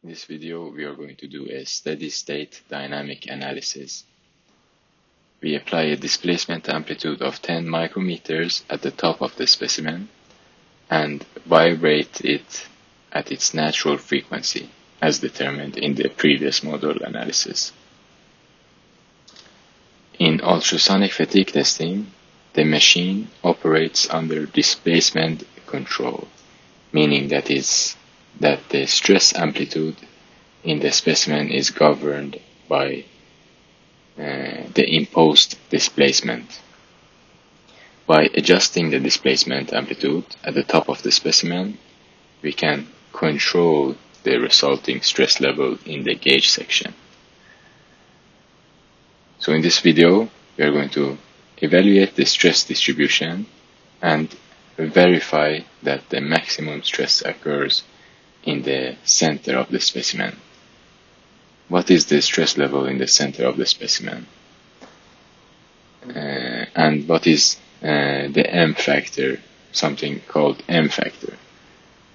In this video, we are going to do a steady-state dynamic analysis. We apply a displacement amplitude of 10 micrometers at the top of the specimen and vibrate it at its natural frequency, as determined in the previous modal analysis. In ultrasonic fatigue testing, the machine operates under displacement control, meaning that the stress amplitude in the specimen is governed by the imposed displacement. By adjusting the displacement amplitude at the top of the specimen, we can control the resulting stress level in the gauge section. So in this video, we are going to evaluate the stress distribution and verify that the maximum stress occurs in the center of the specimen. What is the stress level in the center of the specimen? And what is the M factor, something called M factor?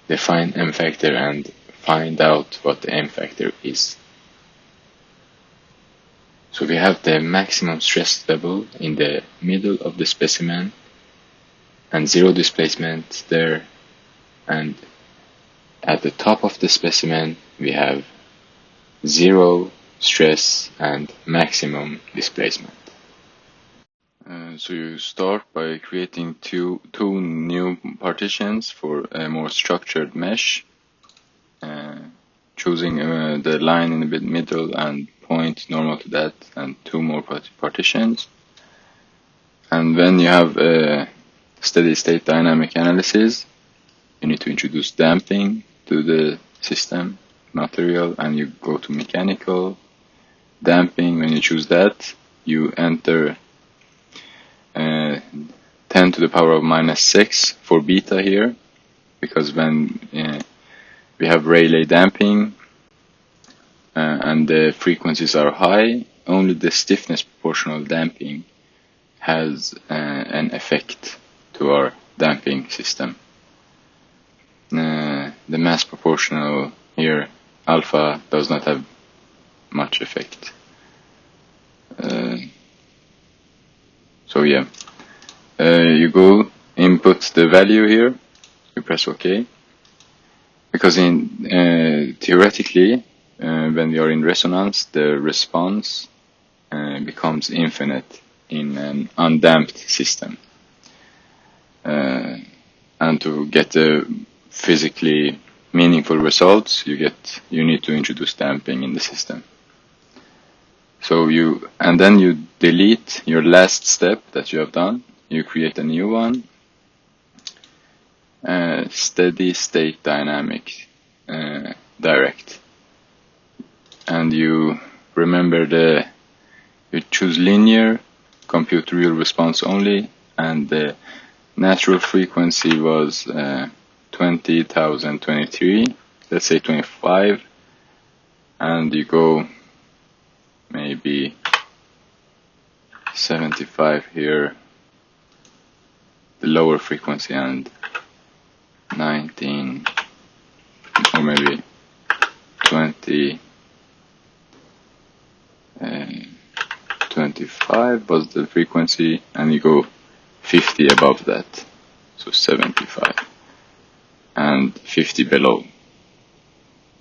Define M factor and find out what the M factor is. So we have the maximum stress level in the middle of the specimen and zero displacement there, and at the top of the specimen we have zero stress and maximum displacement. So you start by creating two new partitions for a more structured mesh, choosing the line in the middle and point normal to that, and two more partitions. And when you have a steady-state dynamic analysis, you need to introduce damping to the system material, and you go to mechanical damping. When you choose that, you enter 10 to the power of -6 for beta here, because when we have Rayleigh damping and the frequencies are high, only the stiffness proportional damping has an effect to our damping system. The mass proportional here, alpha, does not have much effect. So yeah, you go input the value here, you press OK, because in theoretically when we are in resonance, the response becomes infinite in an undamped system, and to get the physically meaningful results, you need to introduce damping in the system. So then you delete your last step that you have done. You create a new one, steady state dynamic direct, and you remember you choose linear, compute real response only, and the natural frequency was 20,023, let's say 25, and you go maybe 75 here, the lower frequency, and 19, or maybe 20, 25 was the frequency, and you go 50 above that, so 75, and 50 below,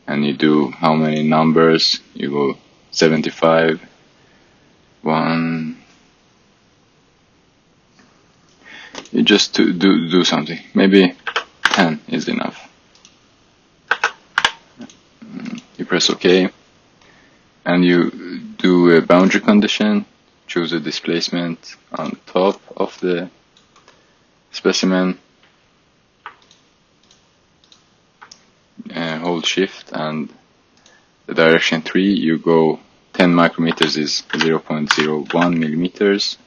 and you do how many numbers? You go 75, 1, you just do something, maybe 10 is enough. You press OK, and you do a boundary condition, choose a displacement on top of the specimen, hold shift, and the direction 3, you go 10 micrometers is 0.01 millimeters.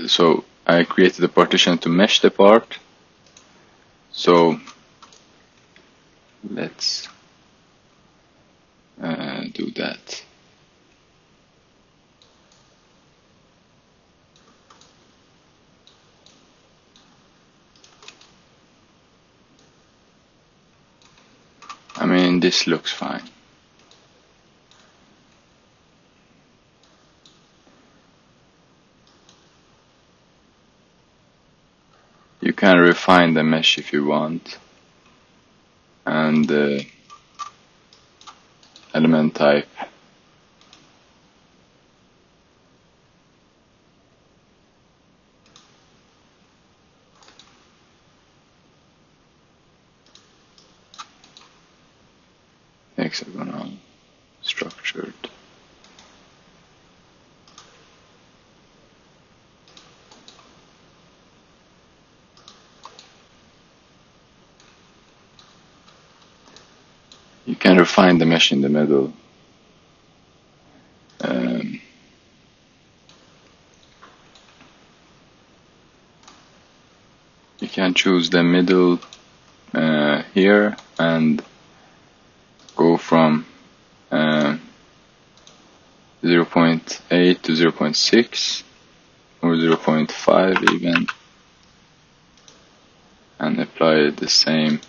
So I created a partition to mesh the part. So let's do that. this looks fine. You can refine the mesh if you want, and the element type. Hexagonal, structured. You can refine the mesh in the middle. You can choose the middle here and go from 0.8 to 0.6 or 0.5 even, and apply the same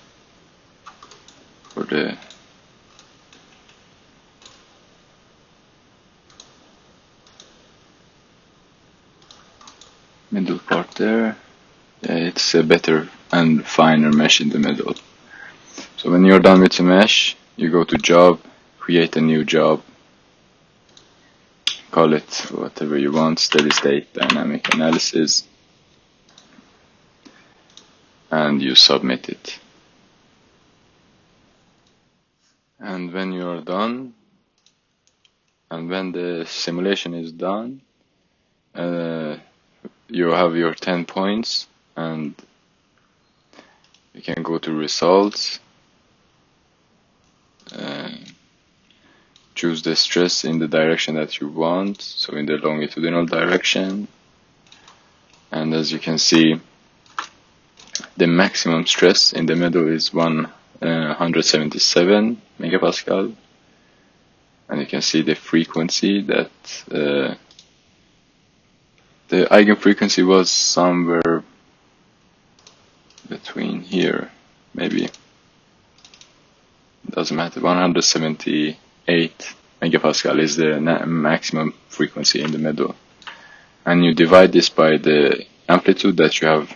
for the middle part there. Yeah, it's a better and finer mesh in the middle. So when you're done with the mesh, you go to job, create a new job, call it whatever you want, steady state dynamic analysis, and you submit it. And when you are done, and when the simulation is done, you have your 10 points, and you can go to results, choose the stress in the direction that you want, so in the longitudinal direction, and as you can see, the maximum stress in the middle is 177 megapascal, and you can see the frequency that the eigenfrequency was somewhere between here, maybe, doesn't matter, 178 megapascal is the maximum frequency in the middle, and you divide this by the amplitude that you have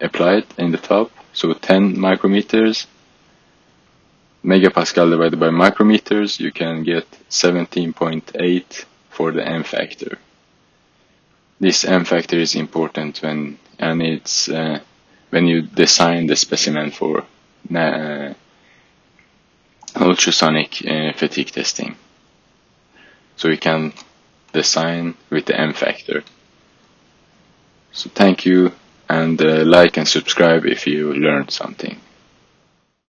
applied in the top, so 10 micrometers, megapascal divided by micrometers, you can get 17.8 for the M factor. This M factor is important when you design the specimen for ultrasonic fatigue testing. So you can design with the M factor. So thank you, and like and subscribe if you learned something.